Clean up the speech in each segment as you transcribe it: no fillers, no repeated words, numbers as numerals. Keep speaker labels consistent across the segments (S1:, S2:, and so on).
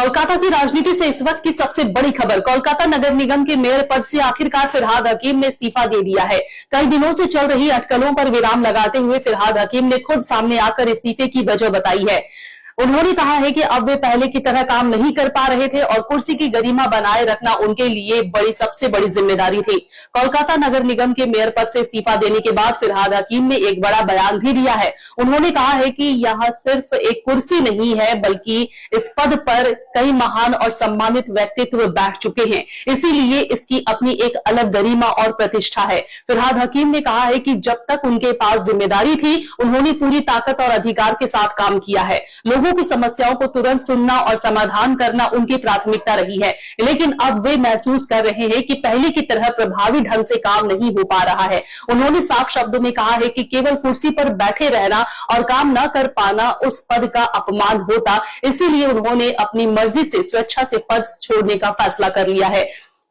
S1: कोलकाता की राजनीति से इस वक्त की सबसे बड़ी खबर। कोलकाता नगर निगम के मेयर पद से आखिरकार फिरहाद हकीम ने इस्तीफा दे दिया है। कई दिनों से चल रही अटकलों पर विराम लगाते हुए फिरहाद हकीम ने खुद सामने आकर इस्तीफे की वजह बताई है। उन्होंने कहा है कि अब वे पहले की तरह काम नहीं कर पा रहे थे और कुर्सी की गरिमा बनाए रखना उनके लिए सबसे बड़ी जिम्मेदारी थी। कोलकाता नगर निगम के मेयर पद से इस्तीफा देने के बाद फिरहाद हकीम ने एक बड़ा बयान भी दिया है। उन्होंने कहा है कि यह सिर्फ एक कुर्सी नहीं है, बल्कि इस पद पर कई महान और सम्मानित व्यक्तित्व बैठ चुके हैं, इसीलिए इसकी अपनी एक अलग गरिमा और प्रतिष्ठा है। फिरहाद हकीम ने कहा है कि जब तक उनके पास जिम्मेदारी थी, उन्होंने पूरी ताकत और अधिकार के साथ काम किया है। लोगों की समस्याओं को तुरंत सुनना और समाधान करना उनकी प्राथमिकता रही है, लेकिन अब वे महसूस कर रहे हैं कि पहले की तरह प्रभावी ढंग से काम नहीं हो पा रहा है। उन्होंने साफ शब्दों में कहा है कि केवल कुर्सी पर बैठे रहना और काम न कर पाना उस पद का अपमान होता, इसीलिए उन्होंने अपनी मर्जी से स्वेच्छा से पद छोड़ने का फैसला कर लिया है।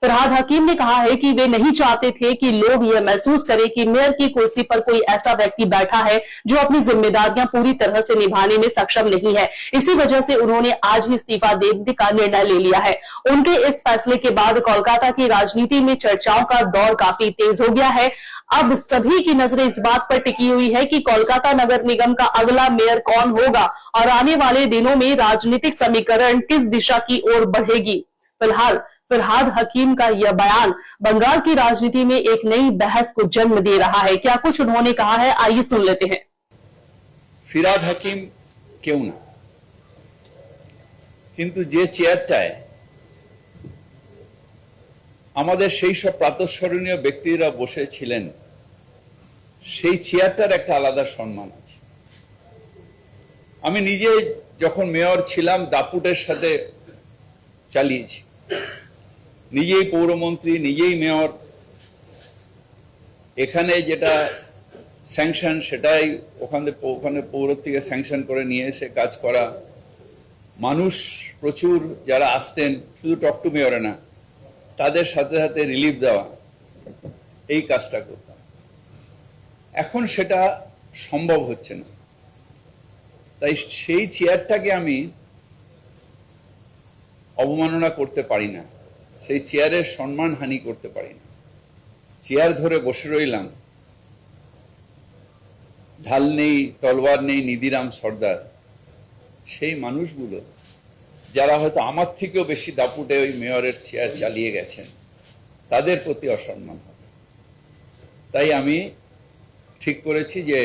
S1: फिरहाद हकीम ने कहा है कि वे नहीं चाहते थे कि लोग यह महसूस करें कि मेयर की कुर्सी पर कोई ऐसा व्यक्ति बैठा है जो अपनी जिम्मेदारियां पूरी तरह से निभाने में सक्षम नहीं है। इसी वजह से उन्होंने आज ही इस्तीफा देने का निर्णय ले लिया है। उनके इस फैसले के बाद कोलकाता की राजनीति में चर्चाओं का दौर काफी तेज हो गया है। अब सभी की नजरें इस बात पर टिकी हुई है कि कोलकाता नगर निगम का अगला मेयर कौन होगा और आने वाले दिनों में राजनीतिक समीकरण किस दिशा की ओर बढ़ेगी। फिलहाल फिरहाद हकीम का यह बयान बंगाल की राजनीति में एक नई बहस को जन्म दे रहा है। क्या कुछ उन्होंने कहा है, आइए सुन लेते हैं।
S2: फिरहाद हकीम क्यों ना, किंतु जे চেয়ারটায় আমাদের সেই সব প্রাতঃস্মরণীয় ব্যক্তিরা বসেছিলেন, সেই চেয়ারটার একটা আলাদা সম্মান আছে। আমি নিজে যখন মেয়র ছিলাম দাপুটের সাথে চালিয়েছি, নিজেই পৌরমন্ত্রী, নিজেই মেয়র, এখানে যেটা স্যাংশন সেটাই ওখানে পৌর থেকে স্যাংশন করে নিয়ে এসে কাজ করা, মানুষ প্রচুর যারা আসতেন শুধু টক টু মেয়রে না, তাদের সাথে সাথে রিলিফ দেওয়া, এই কাজটা করতাম। এখন সেটা সম্ভব হচ্ছে না, তাই সেই চেয়ারটাকে আমি অবমাননা করতে পারি না, সেই চেয়ারের সম্মান হানি করতে পারি না। চেয়ার ধরে বসে রইলাম, ঢাল নেই, তলোয়ার নেই, নিধিরাম সর্দার, সেই মানুষগুলো যারা হয়তো আমার থেকেও বেশি দাপুটে ওই মেয়রের চেয়ার চালিয়ে গেছেন, তাদের প্রতি অসম্মান হবে। তাই আমি ঠিক করেছি যে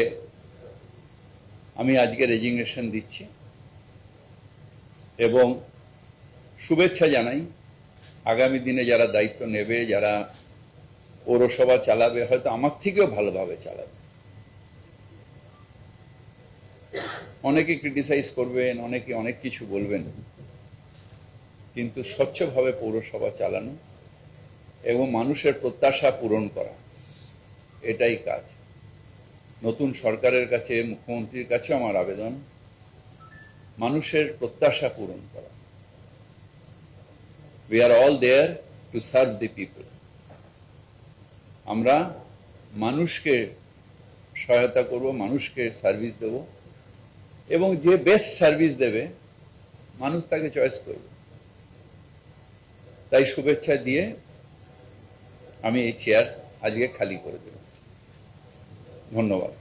S2: আমি আজকে রেজিগনেশন দিচ্ছি এবং শুভেচ্ছা জানাই আগামী দিনে যারা দায়িত্ব নেবে, যারা পৌরসভা চালাবে, হয়তো আমার থেকেও ভালোভাবে চালাবে। অনেকে ক্রিটিসাইজ করবেন, অনেকে অনেক কিছু বলবেন, কিন্তু স্বচ্ছভাবে পৌরসভা চালানো এবং মানুষের প্রত্যাশা পূরণ করা, এটাই কাজ। নতুন সরকারের কাছে, মুখ্যমন্ত্রীর কাছে আমার আবেদন, মানুষের প্রত্যাশা পূরণ করা। We are all there to serve the people. আমরা মানুষকে সহায়তা করব, মানুষকে সার্ভিস দেব এবং যে বেস্ট সার্ভিস দেবে মানুষ তাকে চয়েস করবে। তাই শুভেচ্ছা দিয়ে আমি এই চেয়ার আজকে খালি করে দেব। ধন্যবাদ।